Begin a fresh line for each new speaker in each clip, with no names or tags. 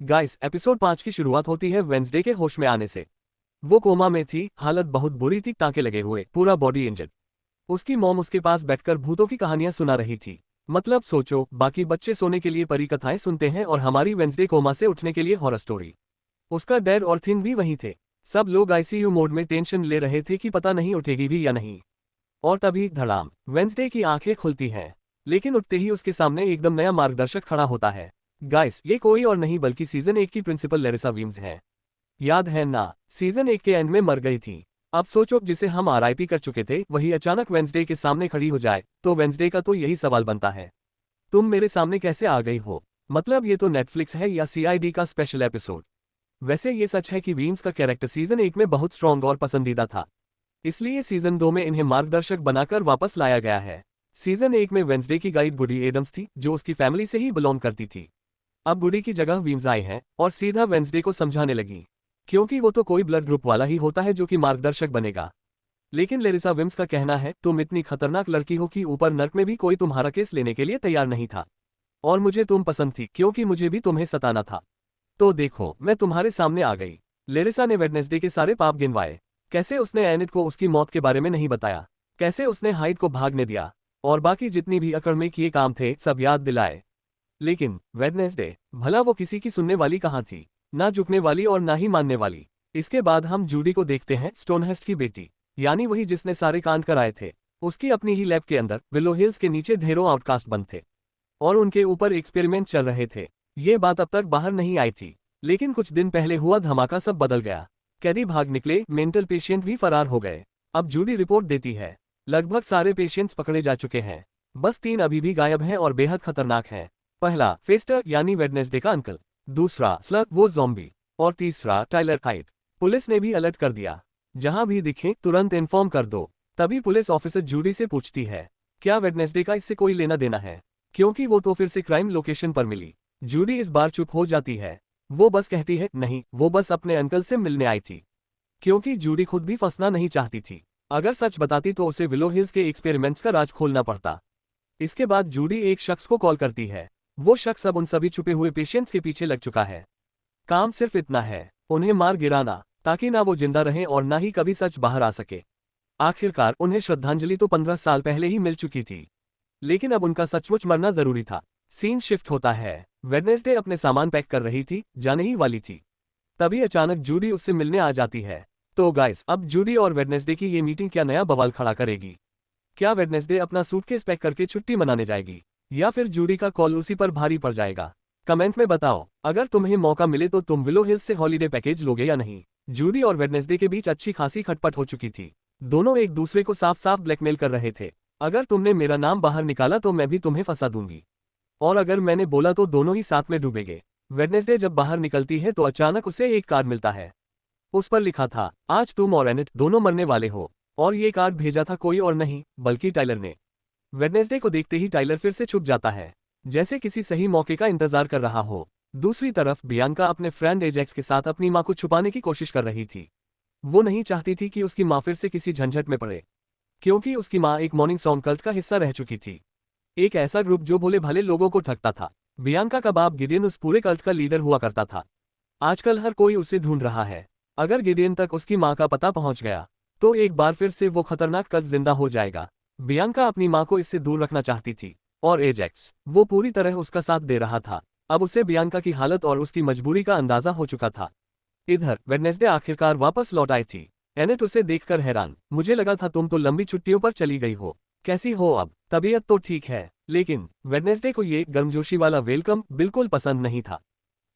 Guys, episode 5 की शुरुआत होती है वेंसडे के होश में आने से। वो कोमा में थी, हालत बहुत बुरी थी, टांके लगे हुए, पूरा बॉडी इंजर्ड। उसकी मॉम उसके पास बैठकर भूतों की कहानियां सुना रही थी। मतलब सोचो, बाकी बच्चे सोने के लिए परी कथाएं सुनते हैं और हमारी वेंसडे कोमा से उठने के लिए हॉरर स्टोरी। उसका डैड और थिन भी वहीं थे। सब लोग आईसीयू मोड में टेंशन ले रहे थे कि पता नहीं उठेगी भी या नहीं। और तभी धड़ाम, वेंसडे की आंखें खुलती हैं। लेकिन उठते ही उसके सामने एकदम नया मार्गदर्शक खड़ा होता है। गाइस, ये कोई और नहीं बल्कि सीजन 1 की प्रिंसिपल लेरिसा वीम्स है। याद है ना, सीजन 1 के एंड में मर गई थी। अब सोचो, जिसे हम आरआईपी कर चुके थे वही अचानक वेंसडे के सामने खड़ी हो जाए, तो वेंसडे का तो यही सवाल बनता है, तुम मेरे सामने कैसे आ गई हो? मतलब ये तो नेटफ्लिक्स है या सीआईडी का स्पेशल एपिसोड। वैसे ये सच है कि वीम्स का कैरेक्टर सीजन 1 में बहुत स्ट्रॉन्ग और पसंदीदा था, इसलिए सीजन 2 में इन्हें मार्गदर्शक बनाकर वापस लाया गया है। सीजन 1 में वेंसडे की गाइड गुडी एडम्स थी, जो उसकी फैमिली से ही बिलोंग करती थी। अब गुडी की जगह वीम्स आई है और सीधा वेंसडे को समझाने लगी, क्योंकि वो तो कोई ब्लड ग्रुप वाला ही होता है जो कि मार्गदर्शक बनेगा। लेकिन लेरिसा विम्स का कहना है, तुम इतनी खतरनाक लड़की हो कि ऊपर नर्क में भी कोई तुम्हारा केस लेने के लिए तैयार नहीं था। और मुझे तुम पसंद थी क्योंकि मुझे भी तुम्हें सताना था। तो देखो, मैं तुम्हारे सामने आ गई। लेरिसा ने वेडनेसडे के सारे पाप गिनवाए। कैसे उसने एनिट को उसकी मौत के बारे में नहीं बताया, कैसे उसने हाइड को भागने दिया, और बाकी जितनी भी अकड़ में किए काम थे सब याद दिलाए। लेकिन वेडनेसडे, भला वो किसी की सुनने वाली कहाँ थी? ना झुकने वाली और ना ही मानने वाली। इसके बाद हम जूडी को देखते हैं, स्टोनहेस्ट की बेटी, यानी वही जिसने सारे कांड कराए थे। उसकी अपनी ही लैब के अंदर विलो हिल्स के नीचे ढेरों आउटकास्ट बंद थे और उनके ऊपर एक्सपेरिमेंट चल रहे थे। ये बात अब तक बाहर नहीं आई थी, लेकिन कुछ दिन पहले हुआ धमाका सब बदल गया। कैदी भाग निकले, मेंटल पेशेंट भी फरार हो गए। अब जूडी रिपोर्ट देती है, लगभग सारे पेशेंट्स पकड़े जा चुके हैं, बस 3 अभी भी गायब हैं और बेहद खतरनाक हैं। पहला फेस्टर यानी वेडनेसडे का अंकल, दूसरा स्लग वो ज़ॉम्बी, और तीसरा टाइलर हाइट। पुलिस ने भी अलर्ट कर दिया, जहां भी दिखे तुरंत इन्फॉर्म कर दो। तभी पुलिस ऑफिसर जूडी से पूछती है, क्या वेडनेसडे का इससे कोई लेना देना है, क्योंकि वो तो फिर से क्राइम लोकेशन पर मिली। जूडी इस बार चुप हो जाती है। वो बस कहती है, नहीं, वो बस अपने अंकल से मिलने आई थी। क्योंकि जूडी खुद भी फंसना नहीं चाहती थी। अगर सच बताती तो उसे विलो हिल्स के एक्सपेरिमेंट्स का राज खोलना पड़ता। इसके बाद जूडी एक शख्स को कॉल करती है। वो शख्स अब उन सभी छुपे हुए पेशेंट्स के पीछे लग चुका है। काम सिर्फ इतना है, उन्हें मार गिराना, ताकि ना वो जिंदा रहें और ना ही कभी सच बाहर आ सके। आखिरकार उन्हें श्रद्धांजलि तो 15 साल पहले ही मिल चुकी थी, लेकिन अब उनका सचमुच मरना जरूरी था। सीन शिफ्ट होता है, वेडनेसडे अपने सामान पैक कर रही थी, जाने ही वाली थी। तभी अचानक जूडी उससे मिलने आ जाती है। तो गाइस, अब जूडी और वेडनेसडे की ये मीटिंग क्या नया बवाल खड़ा करेगी? क्या वेडनेसडे अपना सूटकेस पैक करके छुट्टी मनाने जाएगी, या फिर जूडी का कॉल उसी पर भारी पड़ जाएगा? कमेंट में बताओ। अगर तुम्हें मौका मिले तो तुम विलो हिल्स से हॉलीडे पैकेज लोगे या नहीं? जूडी और वेडनेसडे के बीच अच्छी खासी खटपट हो चुकी थी। दोनों एक दूसरे को साफ साफ ब्लैकमेल कर रहे थे। अगर तुमने मेरा नाम बाहर निकाला तो मैं भी तुम्हें फंसा दूंगी, और अगर मैंने बोला तो दोनों ही साथ में डूबेंगे। वेडनेसडे जब बाहर निकलती है तो अचानक उसे एक कार्ड मिलता है। उस पर लिखा था, आज तुम और एनिट दोनों मरने वाले हो। और ये कार्ड भेजा था कोई और नहीं बल्कि टाइलर ने। वेडनेसडे को देखते ही टाइलर फिर से छुप जाता है, जैसे किसी सही मौके का इंतजार कर रहा हो। दूसरी तरफ बियांका अपने फ्रेंड एजेक्स के साथ अपनी मां को छुपाने की कोशिश कर रही थी। वो नहीं चाहती थी कि उसकी मां फिर से किसी झंझट में पड़े, क्योंकि उसकी मां एक मॉर्निंग सॉन्ग कल्ट का हिस्सा रह चुकी थी, एक ऐसा ग्रुप जो भोले भाले लोगों को ठगता था। बियांका का बाप गिडियन उस पूरे कल्ट का लीडर हुआ करता था। आजकल हर कोई उसे ढूंढ रहा है। अगर गिडियन तक उसकी मां का पता पहुंच गया तो एक बार फिर से वो खतरनाक कल्ट जिंदा हो जाएगा। बियांका अपनी मां को इससे दूर रखना चाहती थी, और एजेक्स, वो पूरी तरह उसका साथ दे रहा था। अब उसे बियांका की हालत और उसकी मजबूरी का अंदाजा हो चुका था। इधर वेडनेसडे आखिरकार वापस लौट आई थी। एनेट उसे देखकर हैरान, मुझे लगा था तुम तो लंबी छुट्टियों पर चली गई हो, कैसी हो अब? तबीयत तो ठीक है? लेकिन वेडनेसडे को ये गर्मजोशी वाला वेलकम बिल्कुल पसंद नहीं था।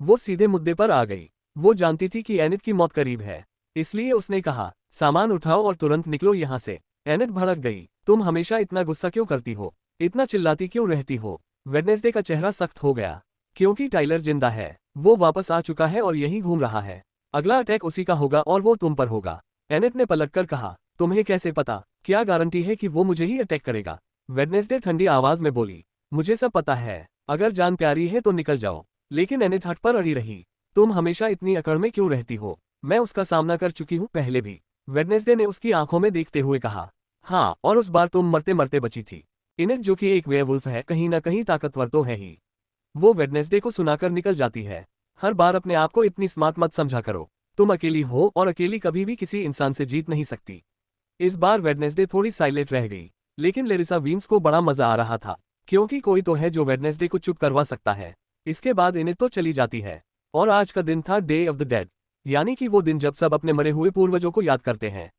वो सीधे मुद्दे पर आ गई। वो जानती थी कि एनेट की मौत करीब है, इसलिए उसने कहा, सामान उठाओ और तुरंत निकलो यहाँ से। एनेट भड़क गई, तुम हमेशा इतना गुस्सा क्यों करती हो, इतना चिल्लाती क्यों रहती हो? वेडनेसडे का चेहरा सख्त हो गया, क्योंकि टाइलर जिंदा है, वो वापस आ चुका है और यहीं घूम रहा है। अगला अटैक उसी का होगा और वो तुम पर होगा। एनेट ने पलटकर कहा, तुम्हें कैसे पता? क्या गारंटी है कि वो मुझे ही अटैक करेगा? वेडनेसडे ठंडी आवाज में बोली, मुझे सब पता है, अगर जान प्यारी है तो निकल जाओ। लेकिन एनेट हट पर अड़ी रही, तुम हमेशा इतनी अकड़ में क्यों रहती हो? मैं उसका सामना कर चुकी हूँ पहले भी। वेडनेसडे ने उसकी आंखों में देखते हुए कहा, हाँ, और उस बार तुम मरते मरते बची थी। एनेट जो कि एक वेयरवुल्फ है, कहीं ना कहीं ताकतवर तो है ही। वो वेडनेसडे को सुनाकर निकल जाती है। हर बार अपने आप को इतनी स्मार्ट मत समझा करो। तुम अकेली हो और अकेली कभी भी किसी इंसान से जीत नहीं सकती। इस बार वेडनेसडे थोड़ी साइलेंट रह गई, लेकिन लेरिसा वीम्स को बड़ा मजा आ रहा था, क्योंकि कोई तो है जो वेडनेसडे को चुप करवा सकता है। इसके बाद इन्हें तो चली जाती है। और आज का दिन था डे ऑफ द डेड, यानी कि वो दिन जब सब अपने मरे हुए पूर्वजों को याद करते हैं।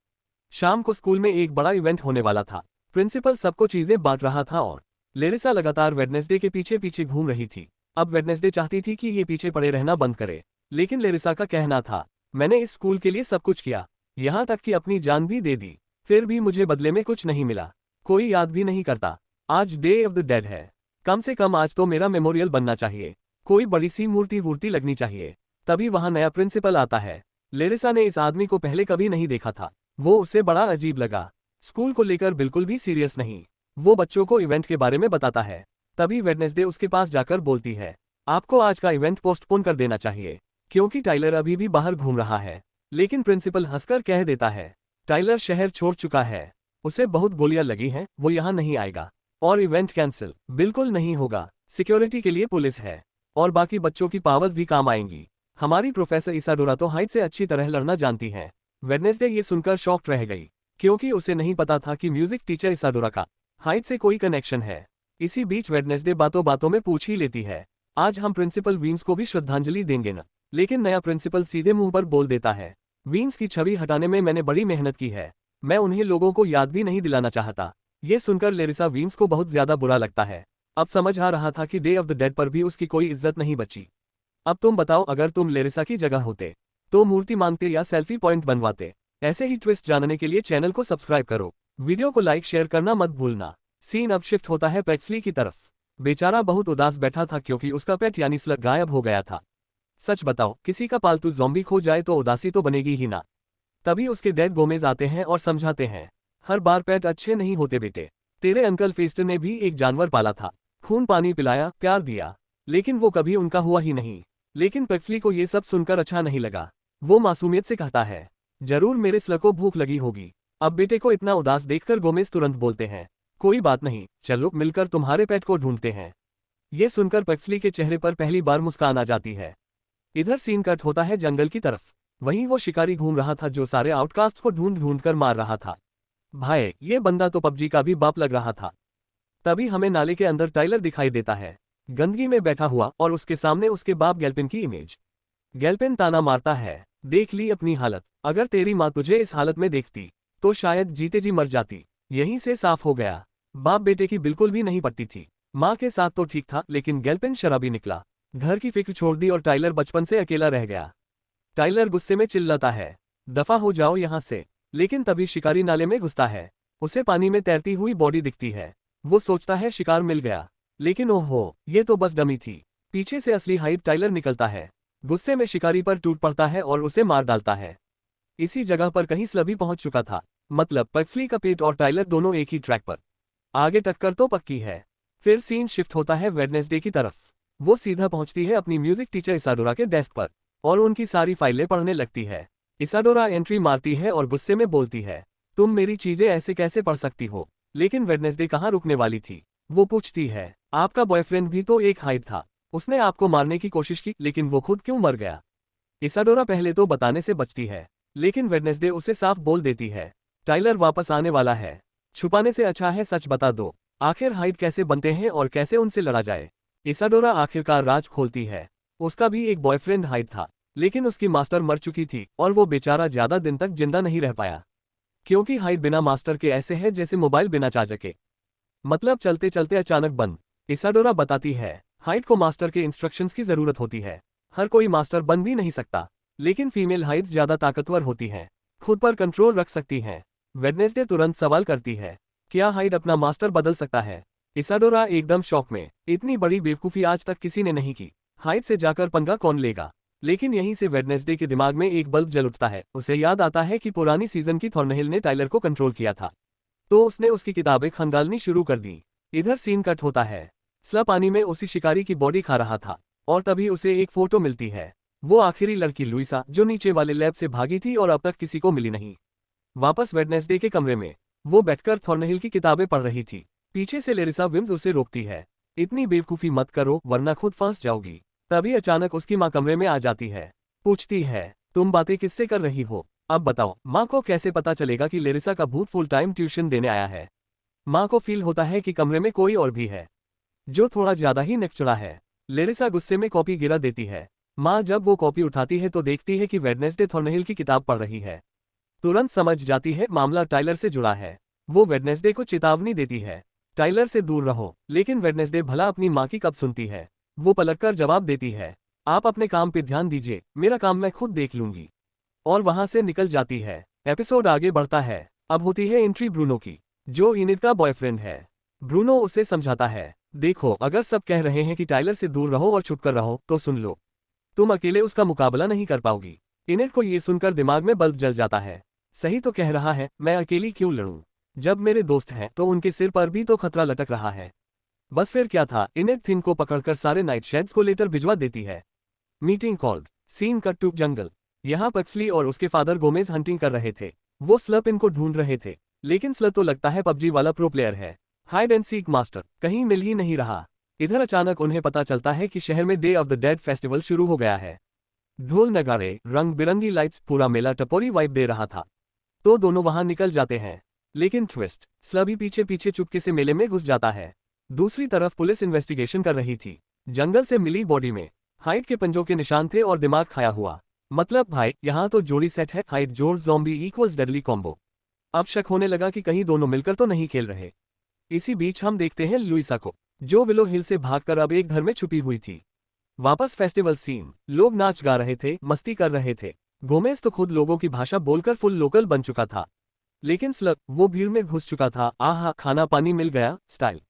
शाम को स्कूल में एक बड़ा इवेंट होने वाला था। प्रिंसिपल सबको चीजें बांट रहा था और लेरिसा लगातार वेडनेसडे के पीछे पीछे घूम रही थी। अब वेडनेसडे चाहती थी कि ये पीछे पड़े रहना बंद करे, लेकिन लेरिसा का कहना था, मैंने इस स्कूल के लिए सब कुछ किया, यहाँ तक कि अपनी जान भी दे दी, फिर भी मुझे बदले में कुछ नहीं मिला। कोई याद भी नहीं करता। आज डे ऑफ द डेड है, कम से कम आज तो मेरा मेमोरियल बनना चाहिए। कोई बड़ी सी मूर्ति वूर्ति लगनी चाहिए। तभी वहां नया प्रिंसिपल आता है। लेरिसा ने इस आदमी को पहले कभी नहीं देखा था। वो उसे बड़ा अजीब लगा। स्कूल को लेकर बिल्कुल भी सीरियस नहीं। वो बच्चों को इवेंट के बारे में बताता है। तभी वेडनेसडे उसके पास जाकर बोलती है, आपको आज का इवेंट पोस्टपोन कर देना चाहिए, क्योंकि टाइलर अभी भी बाहर घूम रहा है। लेकिन प्रिंसिपल हंसकर कह देता है, टाइलर शहर छोड़ चुका है, उसे बहुत गोलियां लगी हैं, वो यहाँ नहीं आएगा। और इवेंट कैंसिल बिल्कुल नहीं होगा। सिक्योरिटी के लिए पुलिस है और बाकी बच्चों की पावर्स भी काम आएंगी। हमारी प्रोफेसर इसाडोरा तो हाइट से अच्छी तरह लड़ना जानती हैं। वेडनेसडे ये सुनकर शॉक्ड रह गई, क्योंकि उसे नहीं पता था कि म्यूजिक टीचर इसाडोरा का हाइट से कोई कनेक्शन है। इसी बीच वेडनेसडे बातों बातों में पूछ ही लेती है, आज हम प्रिंसिपल वीम्स को भी श्रद्धांजलि देंगे न। लेकिन नया प्रिंसिपल सीधे मुंह पर बोल देता है, वीम्स की छवि हटाने में मैंने बड़ी मेहनत की है, मैं उन्हें लोगों को याद भी नहीं दिलाना चाहता। ये सुनकर लेरिसा वीम्स को बहुत ज्यादा बुरा लगता है। अब समझ आ रहा था कि डे ऑफ द डेड पर भी उसकी कोई इज्जत नहीं बची। अब तुम बताओ, अगर तुम लेरिसा की जगह होते तो मूर्ति मांगते या सेल्फी पॉइंट बनवाते? ऐसे ही ट्विस्ट जानने के लिए चैनल को सब्सक्राइब करो। वीडियो को लाइक शेयर करना मत भूलना। सीन अब शिफ्ट होता है पेक्सली की तरफ। बेचारा बहुत उदास बैठा था, क्योंकि उसका पेट यानी स्लग गायब हो गया था। सच बताओ, किसी का पालतू ज़ॉम्बी खो जाए तो उदासी तो बनेगी ही ना। तभी उसके डैड गोमेज आते हैं और समझाते हैं, हर बार पेट अच्छे नहीं होते बेटे। तेरे अंकल फेस्टर ने भी एक जानवर पाला था, खून पानी पिलाया, प्यार दिया, लेकिन वो कभी उनका हुआ ही नहीं। लेकिन पेक्सली को ये सब सुनकर अच्छा नहीं लगा। वो मासूमियत से कहता है, जरूर मेरे स्लग को भूख लगी होगी। अब बेटे को इतना उदास देखकर गोमेज तुरंत बोलते हैं, कोई बात नहीं, चलो मिलकर तुम्हारे पेट को ढूंढते हैं। ये सुनकर पेक्सली के चेहरे पर पहली बार मुस्कान आ जाती है। इधर सीन कट होता है जंगल की तरफ। वहीं वो शिकारी घूम रहा था जो सारे आउटकास्ट को ढूंढ ढूंढ कर मार रहा था। भाई, ये बंदा तो पबजी का भी बाप लग रहा था। तभी हमें नाले के अंदर टाइलर दिखाई देता है, गंदगी में बैठा हुआ, और उसके सामने उसके बाप गैल्पिन की इमेज। गैल्पिन ताना मारता है, देख ली अपनी हालत, अगर तेरी माँ तुझे इस हालत में देखती तो शायद जीते जी मर जाती। यहीं से साफ हो गया, बाप बेटे की बिल्कुल भी नहीं पड़ती थी। माँ के साथ तो ठीक था, लेकिन गैल्पिन शराबी निकला। घर की फिक्र छोड़ दी और टाइलर बचपन से अकेला रह गया। टाइलर गुस्से में चिल्लाता है, दफा हो जाओ यहाँ से। लेकिन तभी शिकारी नाले में घुसता है। उसे पानी में तैरती हुई बॉडी दिखती है। वो सोचता है शिकार मिल गया, लेकिन ओहो, ये तो बस डमी थी। पीछे से असली हाइट टाइलर निकलता है। गुस्से में शिकारी पर टूट पड़ता है और उसे मार डालता है। इसी जगह पर कहीं स्लबी पहुंच चुका था, मतलब पेक्सली का पेट और टाइलर दोनों एक ही ट्रैक पर। आगे टक्कर तो पक्की है। फिर सीन शिफ्ट होता है वेडनेसडे की तरफ। वो सीधा पहुंचती है अपनी म्यूजिक टीचर इसाडोरा के डेस्क पर और उनकी सारी फाइलें पढ़ने लगती है। इसाडोरा एंट्री मारती है और गुस्से में बोलती है, तुम मेरी चीजें ऐसे कैसे पढ़ सकती हो? लेकिन वेडनेसडे कहाँ रुकने वाली थी। वो पूछती है, आपका बॉयफ्रेंड भी तो एक हाइट था, उसने आपको मारने की कोशिश की, लेकिन वो खुद क्यों मर गया? इसाडोरा पहले तो बताने से बचती है, लेकिन वेडनेसडे उसे साफ बोल देती है, टाइलर वापस आने वाला है, छुपाने से अच्छा है सच बता दो। आखिर हाइट कैसे बनते हैं और कैसे उनसे लड़ा जाए? इसाडोरा आखिरकार राज खोलती है। उसका भी एक बॉयफ्रेंड हाइट था, लेकिन उसकी मास्टर मर चुकी थी और वो बेचारा ज्यादा दिन तक जिंदा नहीं रह पाया, क्योंकि हाइट बिना मास्टर के ऐसे है जैसे मोबाइल बिना चार्जर के, मतलब चलते चलते अचानक बंद। इसाडोरा बताती है, हाइट को मास्टर के इंस्ट्रक्शंस की जरूरत होती है, हर कोई मास्टर बन भी नहीं सकता, लेकिन फीमेल हाइट ज्यादा ताकतवर होती हैं, खुद पर कंट्रोल रख सकती हैं। वेडनेसडे तुरंत सवाल करती है, क्या हाइट अपना मास्टर बदल सकता है? इसाडोरा एकदम शॉक में, इतनी बड़ी बेवकूफी आज तक किसी ने नहीं की, हाइट से जाकर पंगा कौन लेगा? लेकिन यहीं से वेडनेसडे के दिमाग में एक बल्ब जल उठता है। उसे याद आता है कि पुरानी सीजन की थॉर्नहिल ने टाइलर को कंट्रोल किया था, तो उसने उसकी किताबें खंगालनी शुरू कर दी। इधर सीन कट होता है। स्ला पानी में उसी शिकारी की बॉडी खा रहा था और तभी उसे एक फोटो मिलती है। वो आखिरी लड़की लुइसा, जो नीचे वाले लैब से भागी थी और अब तक किसी को मिली नहीं। वापस वेडनेसडे के कमरे में वो बैठकर थॉर्नहिल की किताबें पढ़ रही थी। पीछे से लेरिसा विम्स उसे रोकती है, इतनी बेवकूफी मत करो वरना खुद फंस जाओगी। तभी अचानक उसकी माँ कमरे में आ जाती है। पूछती है, तुम बातें किससे कर रही हो? अब बताओ। माँ को कैसे पता चलेगा कि लेरिसा का भूत फुल टाइम ट्यूशन देने आया है? माँ को फील होता है कि कमरे में कोई और भी है, जो थोड़ा ज्यादा ही नकचड़ा है। लेरिसा गुस्से में कॉपी गिरा देती है। माँ जब वो कॉपी उठाती है तो देखती है कि वेडनेसडे थॉर्नहिल की किताब पढ़ रही है। तुरंत समझ जाती है मामला टाइलर से जुड़ा है। वो वेडनेसडे को चेतावनी देती है, टाइलर से दूर रहो। लेकिन वेडनेसडे भला अपनी माँ की कब सुनती है। वो पलटकर जवाब देती है, आप अपने काम पे ध्यान दीजिए, मेरा काम मैं खुद देख लूंगी। और वहां से निकल जाती है। एपिसोड आगे बढ़ता है। अब होती है एंट्री ब्रूनो की, जो इनिड का बॉयफ्रेंड है। ब्रूनो उसे समझाता है, देखो अगर सब कह रहे हैं कि टाइलर से दूर रहो और छुप कर रहो तो सुन लो, तुम अकेले उसका मुकाबला नहीं कर पाओगी। इनिड को ये सुनकर दिमाग में बल्ब जल जाता है। सही तो कह रहा है, मैं अकेली क्यों लड़ूं? जब मेरे दोस्त हैं तो उनके सिर पर भी तो खतरा लटक रहा है। बस फिर क्या था, इनिड थिन को पकड़कर सारे नाइट शेड्स को लेटर भिजवा देती है। Meeting called. Scene cut to jungle. यहाँ पक्सली और उसके फादर गोमेज हंटिंग कर रहे थे। वो स्लप इनको ढूंढ रहे थे, लेकिन स्लप तो लगता है पबजी वाला प्रो प्लेयर है। हाइड एंड सीक मास्टर कहीं मिल ही नहीं रहा। इधर अचानक उन्हें पता चलता है कि शहर में day of the dead festival शुरू हो गया है। ढोल नगाड़े, रंग बिरंगी लाइट्स, पूरा मेला टपोरी वाइब दे रहा था। तो दोनों वहां निकल जाते हैं। लेकिन ट्विस्ट, स्लबी पीछे पीछे चुपके से मेले में घुस जाता है। दूसरी तरफ पुलिस इन्वेस्टिगेशन कर रही थी। जंगल से मिली बॉडी में हाइड के पंजों के निशान थे और दिमाग खाया हुआ। मतलब भाई, यहाँ तो जोड़ी सेट है, हाइड जोर ज़ॉम्बी इक्वल्स डेडली कॉम्बो। अब शक होने लगा कि कहीं दोनों मिलकर तो नहीं खेल रहे। इसी बीच हम देखते हैं लुइसा को, जो विलो हिल से भागकर अब एक घर में छुपी हुई थी। वापस फेस्टिवल सीन। लोग नाच गा रहे थे, मस्ती कर रहे थे। गोमेज तो खुद लोगों की भाषा बोलकर फुल लोकल बन चुका था। लेकिन स्लग, वो भीड़ में घुस चुका था। आहा, खाना पानी मिल गया स्टाइल।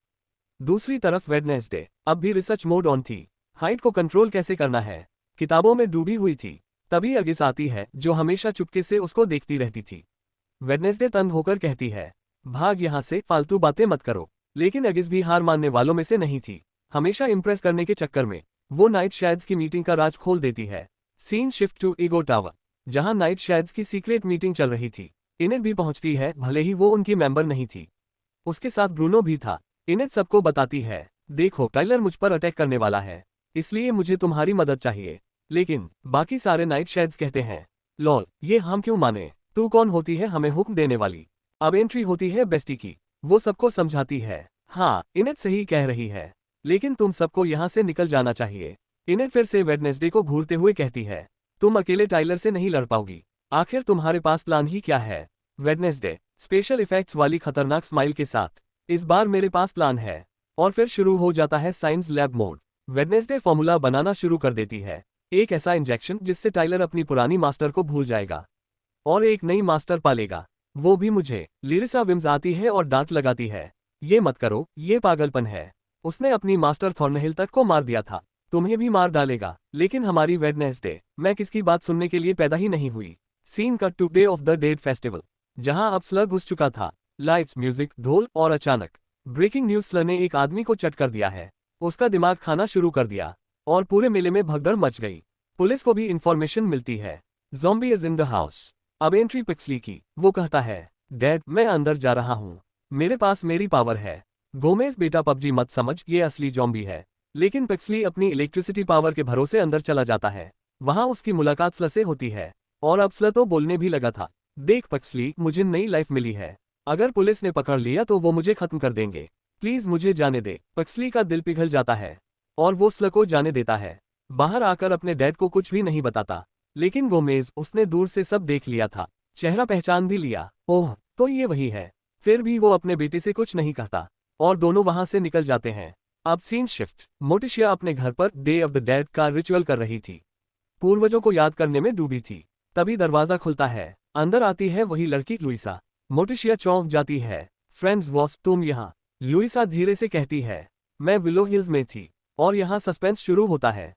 दूसरी तरफ वेडनेसडे अब भी रिसर्च मोड ऑन थी। हाइड को कंट्रोल कैसे करना है, किताबों में डूबी हुई थी। तभी अगिस आती है, जो हमेशा चुपके से उसको देखती रहती थी। वेडनेसडे तंग होकर कहती है, भाग यहाँ से, फालतू बातें मत करो। लेकिन अगिस भी हार मानने वालों में से नहीं थी। हमेशा इंप्रेस करने के चक्कर में वो नाइट शैड्स की मीटिंग का राज खोल देती है। Scene shift to ego tower, जहां नाइट शैड्स की सीक्रेट मीटिंग चल रही थी। इनेट भी पहुंचती है, भले ही वो उनकी मेंबर नहीं थी। उसके साथ ब्रूनो भी था। इनेट सबको बताती है, देखो टाइलर मुझ पर अटैक करने वाला है, इसलिए मुझे तुम्हारी मदद चाहिए। लेकिन बाकी सारे नाइट शैड्स कहते हैं, लॉल ये हम क्यों माने, तू कौन होती है हमें हुक्म देने वाली। अब एंट्री होती है बेस्टी की। वो सबको समझाती है, हाँ इनेट सही कह रही है, लेकिन तुम सबको यहाँ से निकल जाना चाहिए। इनेट फिर से वेडनेसडे को घूरते हुए कहती है, तुम अकेले टाइलर से नहीं लड़ पाओगी। आखिर तुम्हारे पास प्लान ही क्या है? वेडनेसडे स्पेशल इफेक्ट्स वाली खतरनाक स्माइल के साथ, इस बार मेरे पास प्लान है। और फिर शुरू हो जाता है science lab mode. Wednesday formula बनाना शुरू कर देती है, एक ऐसा इंजेक्शन जिससे टाइलर अपनी पुरानी मास्टर को भूल जाएगा और एक नई मास्टर पालेगा, वो भी मुझे। लिरिसा विम्स आती है और दांत लगाती है, ये मत करो, ये पागलपन है। उसने अपनी मास्टर थॉर्नहिल तक को मार दिया था, तुम्हें भी मार डालेगा। लेकिन हमारी वेडनेसडे, मैं किसकी बात सुनने के लिए पैदा ही नहीं हुई। Scene cut to day of the dead festival, जहां अब स्लग घुस चुका था। लाइट्स, म्यूजिक, ढोल और अचानक ब्रेकिंग न्यूज, स्लर ने एक आदमी को चट कर दिया है। उसका दिमाग खाना शुरू कर दिया और पूरे मेले में भगदड़ मच गई। पुलिस को भी इंफॉर्मेशन मिलती है, zombie is in the house. अब एंट्री पिक्सली की। वो कहता है, डैड मैं अंदर जा रहा हूँ, मेरे पास मेरी पावर है। गोमेज बेटा पबजी मत समझ, ये असली ज़ॉम्बी है। लेकिन पिक्सली अपनी इलेक्ट्रिसिटी पावर के भरोसे अंदर चला जाता है। वहां उसकी मुलाकात स्ल से होती है और अब स्ल तो बोलने भी लगा था, देख पिक्सली मुझे नई लाइफ मिली है, अगर पुलिस ने पकड़ लिया तो वो मुझे खत्म कर देंगे, प्लीज मुझे जाने दे। पिक्सली का दिल पिघल जाता है और वो स्ल को जाने देता है। बाहर आकर अपने डैड को कुछ भी नहीं बताता। लेकिन गोमेज, उसने दूर से सब देख लिया था, चेहरा पहचान भी लिया। ओह तो ये वही है। फिर भी वो अपने बेटे से कुछ नहीं कहता और दोनों वहां से निकल जाते हैं। अब सीन शिफ्ट। मोटिशिया अपने घर per day of the dead का रिचुअल कर रही थी, पूर्वजों को याद करने में डूबी थी। तभी दरवाजा खुलता है, अंदर आती है वही लड़की लुइसा। मोटिशिया चौंक जाती है, फ्रेंड्स वॉस तुम यहाँ? लुइसा धीरे से कहती है, मैं विलो हिल्स में थी। और यहाँ सस्पेंस शुरू होता है।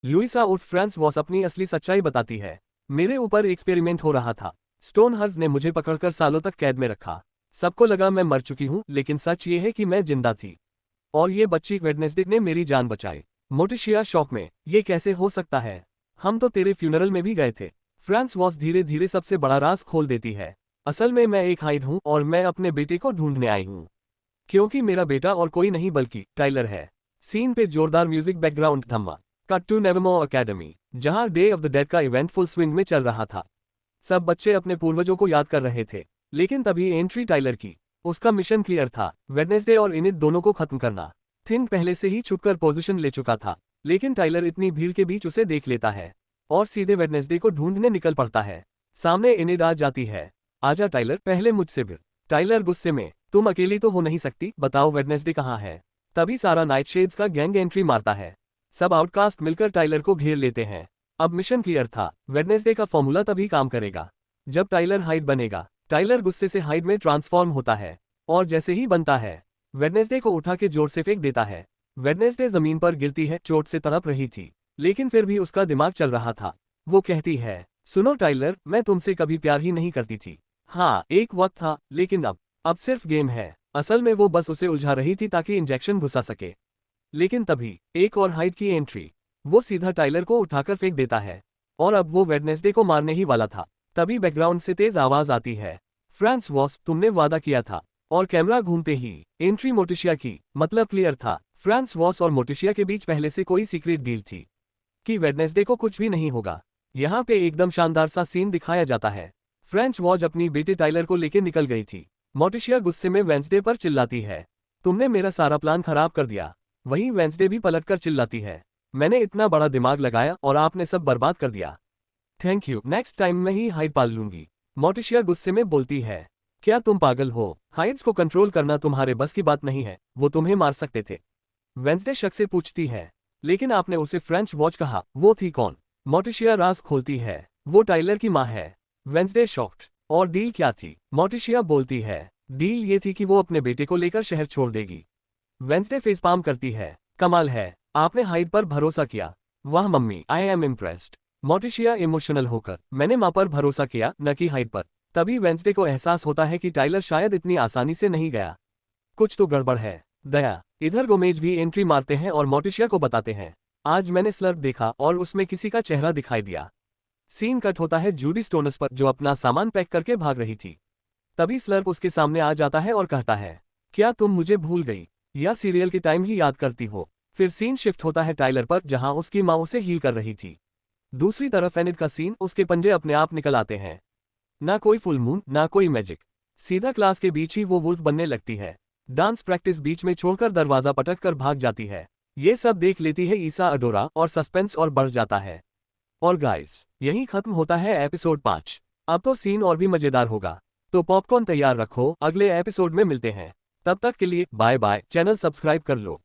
लुइसा उठ फ्रेंड्स वॉस अपनी असली सच्चाई बताती है, मेरे ऊपर एक्सपेरिमेंट हो रहा था, स्टोनहर्ज ने मुझे पकड़कर सालों तक कैद में रखा। सबको लगा मैं मर चुकी हूँ, लेकिन सच ये है कि मैं जिंदा थी और ये बच्ची वेडनेसडे ने मेरी जान बचाई। मोटिशिया शॉक में, ये कैसे हो सकता है, हम तो तेरे फ्यूनरल में भी गए थे। फ्रांस वॉस धीरे धीरे सबसे बड़ा राज खोल देती है, असल में मैं एक हाइड हूँ और मैं अपने बेटे को ढूंढने आई हूँ, क्योंकि मेरा बेटा और कोई नहीं बल्कि टाइलर है। सीन पे जोरदार म्यूजिक, बैकग्राउंड धम्मा, कट टू नेवरमोर एकेडमी, जहां डे ऑफ द डेड का इवेंट फुल स्विंग में चल रहा था। सब बच्चे अपने पूर्वजों को याद कर रहे थे, लेकिन तभी एंट्री टाइलर की। उसका मिशन क्लियर था, वेडनेसडे और इनिट दोनों को खत्म करना। थिन पहले से ही छुपकर पोजीशन ले चुका था, लेकिन टाइलर इतनी भीड़ के बीच उसे देख लेता है और सीधे वेडनेसडे को ढूंढने निकल पड़ता है। सामने इनिट आ जाती है। आजा टाइलर, पहले मुझसे भिड़। टाइलर गुस्से में, तुम अकेली तो हो नहीं सकती, बताओ वेडनेसडे कहाँ है। तभी सारा नाइटशेड्स का गैंग एंट्री मारता है। सब आउटकास्ट मिलकर टाइलर को घेर लेते हैं। अब मिशन क्लियर था, वेडनेसडे का फॉर्मूला तभी काम करेगा जब टाइलर हाइड बनेगा। टाइलर गुस्से से हाइड में ट्रांसफॉर्म होता है और जैसे ही बनता है, वेडनेसडे को उठा के जोर से फेंक देता है। वेडनेसडे जमीन पर गिरती है, चोट से तड़प रही थी, लेकिन फिर भी उसका दिमाग चल रहा था। वो कहती है, सुनो टाइलर, मैं तुमसे कभी प्यार ही नहीं करती थी। हाँ, एक वक्त था, लेकिन अब सिर्फ गेम है। असल में वो बस उसे उलझा रही थी ताकि इंजेक्शन घुसा सके। लेकिन तभी एक और हाइड की एंट्री। वो सीधा टाइलर को उठाकर फेंक देता है और अब वो वेडनेसडे को मारने ही वाला था। तभी बैकग्राउंड से तेज आवाज आती है, फ्रांस वॉस, तुमने वादा किया था। और कैमरा घूमते ही एंट्री मोटिशिया की। मतलब क्लियर था, फ्रांस वॉस और मोटिशिया के बीच पहले से कोई सीक्रेट डील थी कि वेडनेसडे को कुछ भी नहीं होगा। यहाँ पे एकदम शानदार सा सीन दिखाया जाता है। फ्रेंच वॉच अपनी बेटे टाइलर को लेकर निकल गई थी। मोटिशिया गुस्से में वेंसडे पर चिल्लाती है, तुमने मेरा सारा प्लान खराब कर दिया। वहीं वेंसडे भी पलटकर चिल्लाती है, मैंने इतना बड़ा दिमाग लगाया और आपने सब बर्बाद कर दिया। थैंक यू, नेक्स्ट टाइम मैं ही हाइड पाल लूंगी। मोटिशिया गुस्से में बोलती है, क्या तुम पागल हो? हाइड्स को कंट्रोल करना तुम्हारे बस की बात नहीं है, वो तुम्हें मार सकते थे। वेंसडे शक से पूछती है, लेकिन आपने उसे फ्रेंच वॉच कहा, वो थी कौन? मोटिशिया राज खोलती है, वो टाइलर की माँ है। वेंसडे शॉक्ड, और डील क्या थी? मोटिशिया बोलती है, डील ये थी कि वो अपने बेटे को लेकर शहर छोड़ देगी। वेंसडे फेस पाम करती है, कमाल है, आपने हाइड पर भरोसा किया। वाह मम्मी, आई एम इम्प्रेस्ड। मोटिशिया इमोशनल होकर, मैंने माँ पर भरोसा किया, न कि हाइड पर। तभी वेंसडे को एहसास होता है कि टाइलर शायद इतनी आसानी से नहीं गया, कुछ तो गड़बड़ है। दया, इधर गोमेज भी एंट्री मारते हैं और मोटिशिया को बताते हैं, आज मैंने स्लर्प देखा और उसमें किसी का चेहरा दिखाई दिया। सीन कट होता है जूडी स्टोनस पर, जो अपना सामान पैक करके भाग रही थी। तभी स्लर्प उसके सामने आ जाता है और कहता है, क्या तुम मुझे भूल गई या सीरियल के टाइम ही याद करती हो? फिर सीन शिफ्ट होता है टाइलर पर, जहां उसकी माँ उसे हील कर रही थी। दूसरी तरफ एनिड का सीन, उसके पंजे अपने आप निकल आते हैं। ना कोई फुल मून, ना कोई मैजिक, सीधा क्लास के बीच ही वो वुल्फ बनने लगती है। डांस प्रैक्टिस बीच में छोड़कर दरवाजा पटक कर भाग जाती है। ये सब देख लेती है ईसा अडोरा और सस्पेंस और बढ़ जाता है। और गाइस, यही खत्म होता है एपिसोड 5। अब तो सीन और भी मजेदार होगा, तो पॉपकॉर्न तैयार रखो, अगले एपिसोड में मिलते हैं। तब तक के लिए बाय बाय, चैनल सब्सक्राइब कर लो।